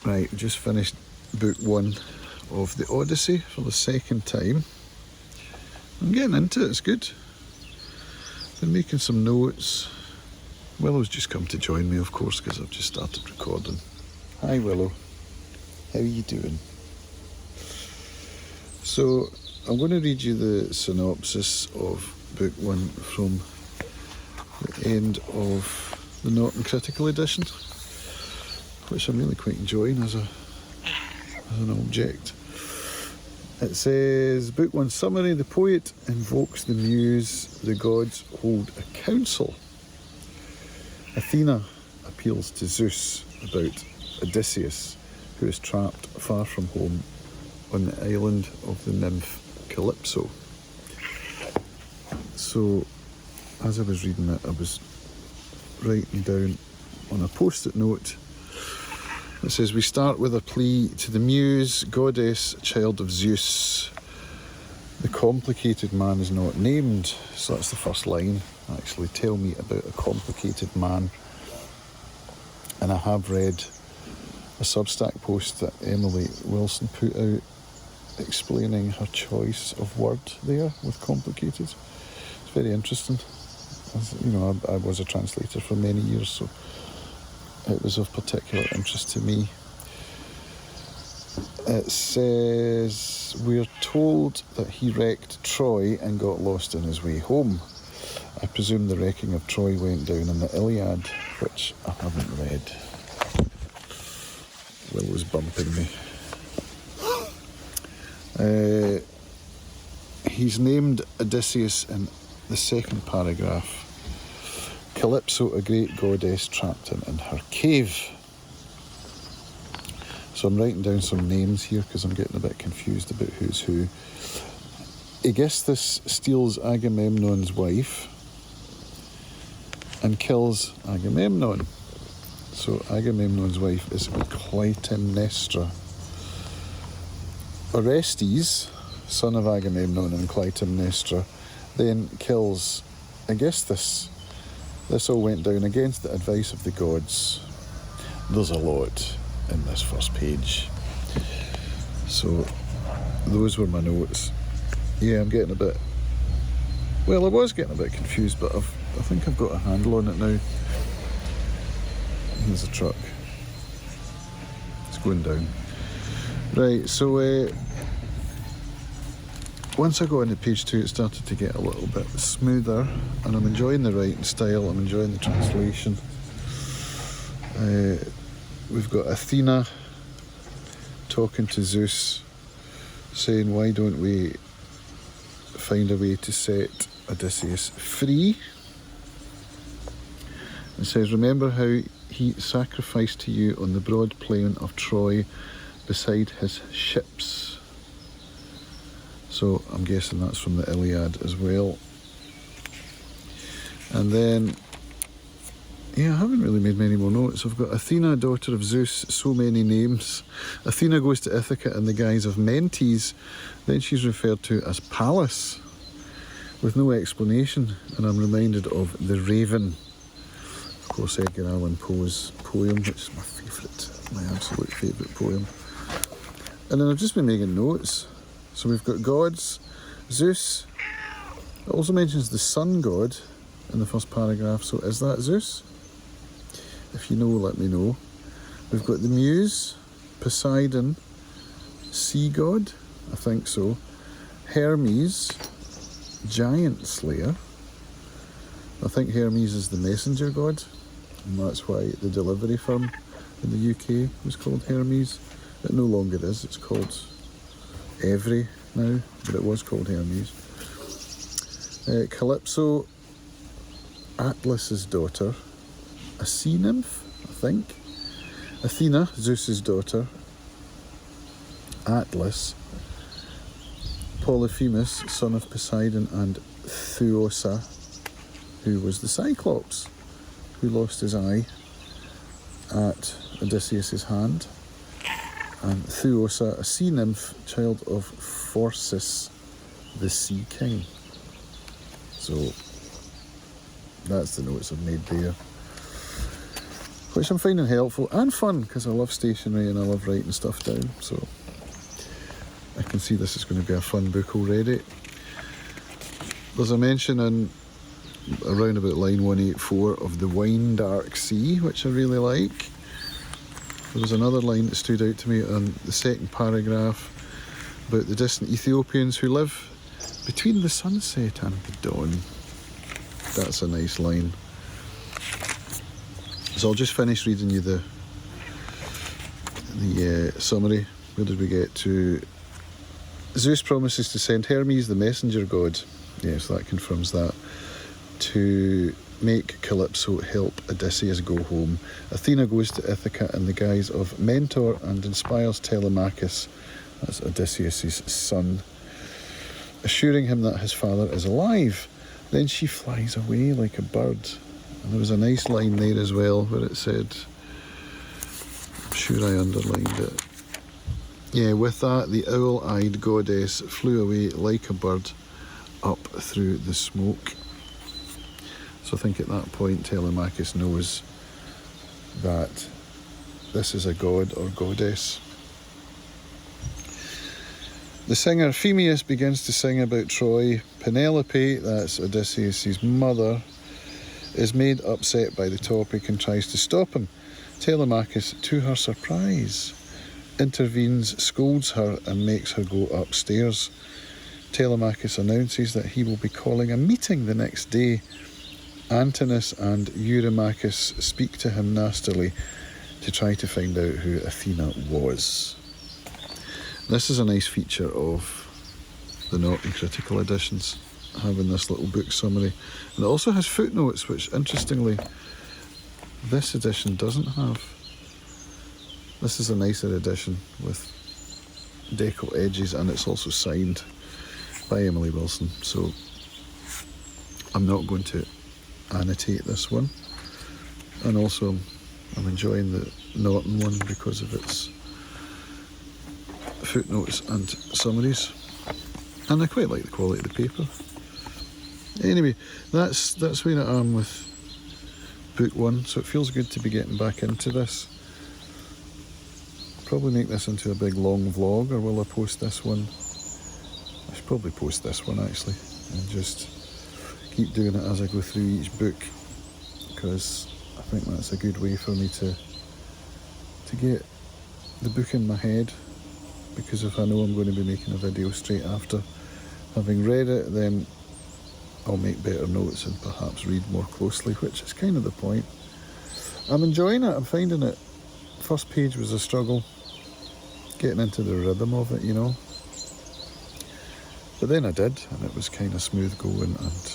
Right, we just finished book 1 of the Odyssey for the second time. I'm getting into it, it's good. Been making some notes. Willow's just come to join me, of course, because I've just started recording. Hi Willow, how are you doing? So, I'm going to read you the synopsis of book 1 from the end of the Norton Critical Edition, which I'm really quite enjoying as an object. It says, Book 1 summary, the poet invokes the muse, the gods hold a council. Athena appeals to Zeus about Odysseus, who is trapped far from home on the island of the nymph Calypso. So, as I was reading it, I was writing down on a post-it note. It says, we start with a plea to the muse, goddess, child of Zeus. The complicated man is not named. So that's the first line. Actually, tell me about a complicated man. And I have read a Substack post that Emily Wilson put out explaining her choice of word there with complicated. It's very interesting. As, you know, I was a translator for many years, so it was of particular interest to me. It says, we're told that he wrecked Troy and got lost on his way home. I presume the wrecking of Troy went down in the Iliad, which I haven't read. Willow's bumping me. He's named Odysseus in the second paragraph. Calypso, a great goddess, trapped him in her cave. So I'm writing down some names here because I'm getting a bit confused about who's who. Aegisthus steals Agamemnon's wife and kills Agamemnon. So Agamemnon's wife is Clytemnestra. Orestes, son of Agamemnon and Clytemnestra, then kills Aegisthus. This all went down against the advice of the gods. There's a lot in this first page. So, those were my notes. Yeah, I'm getting a bit... Well, I was getting a bit confused, but I think I've got a handle on it now. There's a truck. It's going down. Right, so... once I got into page 2, it started to get a little bit smoother, and I'm enjoying the writing style, I'm enjoying the translation. We've got Athena talking to Zeus, saying, why don't we find a way to set Odysseus free? It says, remember how he sacrificed to you on the broad plain of Troy beside his ships. So I'm guessing that's from the Iliad as well. And then, yeah, I haven't really made many more notes. I've got Athena, daughter of Zeus, so many names. Athena goes to Ithaca in the guise of Mentes. Then she's referred to as Pallas, with no explanation. And I'm reminded of The Raven. Of course, Edgar Allan Poe's poem, which is my favourite, my absolute favourite poem. And then I've just been making notes. So we've got gods, Zeus. It also mentions the sun god in the first paragraph, so is that Zeus? If you know, let me know. We've got the muse, Poseidon, sea god, I think so. Hermes, giant slayer. I think Hermes is the messenger god, and that's why the delivery firm in the UK was called Hermes. It no longer is, it's called Every now, but it was called Hermes. Calypso, Atlas's daughter, a sea nymph, I think. Athena, Zeus's daughter. Atlas, Polyphemus, son of Poseidon, and Thoosa, who was the Cyclops, who lost his eye at Odysseus' hand. And Thoosa, a sea nymph, child of Phorcys, the sea king. So that's the notes I've made there. which I'm finding helpful and fun because I love stationery and I love writing stuff down. So I can see this is going to be a fun book already. There's a mention in around about line 184 of the wine dark sea, which I really like. There was another line that stood out to me on the second paragraph about the distant Ethiopians who live between the sunset and the dawn. That's a nice line. So I'll just finish reading you the summary. Where did we get to? Zeus promises to send Hermes, the messenger god. Yes, that confirms that. To make Calypso help Odysseus go home. Athena goes to Ithaca in the guise of mentor and inspires Telemachus, that's Odysseus' son, assuring him that his father is alive. Then she flies away like a bird. And there was a nice line there as well where it said, I'm sure I underlined it. Yeah, with that, the owl-eyed goddess flew away like a bird up through the smoke. So I think at that point Telemachus knows that this is a god or goddess. The singer Phemius begins to sing about Troy. Penelope, that's Odysseus' mother, is made upset by the topic and tries to stop him. Telemachus, to her surprise, intervenes, scolds her and makes her go upstairs. Telemachus announces that he will be calling a meeting the next day. Antinous and Eurymachus speak to him nastily to try to find out who Athena was. This is a nice feature of the not in critical editions, having this little book summary. And it also has footnotes, which interestingly this edition doesn't have. This is a nicer edition with decal edges, and it's also signed by Emily Wilson. So I'm not going to annotate this one. And also I'm enjoying the Norton one because of its footnotes and summaries, and I quite like the quality of the paper. Anyway, that's where I am with book one, so it feels good to be getting back into this. Probably make this into a big long vlog, or will I post this one? I should probably post this one actually, and just keep doing it as I go through each book, because I think that's a good way for me to get the book in my head. Because if I know I'm going to be making a video straight after having read it, then I'll make better notes and perhaps read more closely, which is kind of the point. I'm enjoying it, I'm finding it. First page was a struggle, getting into the rhythm of it, you know. But then I did, and it was kind of smooth going and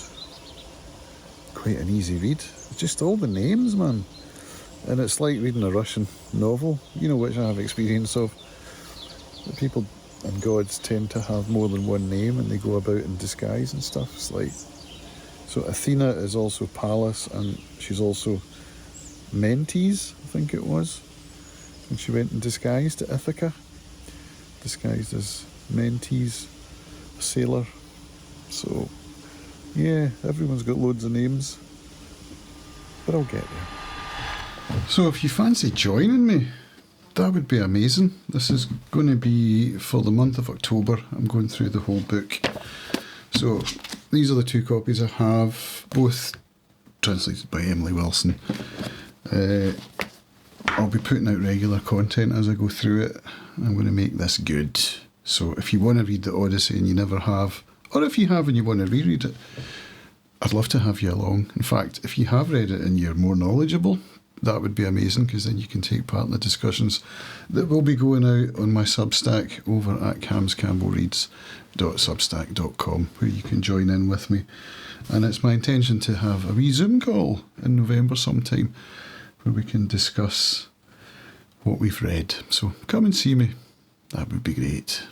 quite an easy read. Just all the names, man. And it's like reading a Russian novel, you know, which I have experience of. The people and gods tend to have more than one name and they go about in disguise and stuff. It's like, so Athena is also Pallas, and she's also Mentes, I think it was. And she went in disguise to Ithaca, disguised as Mentes, a sailor. So, yeah, everyone's got loads of names, but I'll get there. So if you fancy joining me, that would be amazing. This is going to be for the month of October. I'm going through the whole book. So these are the two copies I have, both translated by Emily Wilson. I'll be putting out regular content as I go through it. I'm going to make this good. So if you want to read the Odyssey and you never have, or if you have and you want to reread it, I'd love to have you along. In fact, if you have read it and you're more knowledgeable, that would be amazing, because then you can take part in the discussions that will be going out on my Substack over at camscampbellreads.substack.com, where you can join in with me. And it's my intention to have a wee Zoom call in November sometime where we can discuss what we've read. So come and see me. That would be great.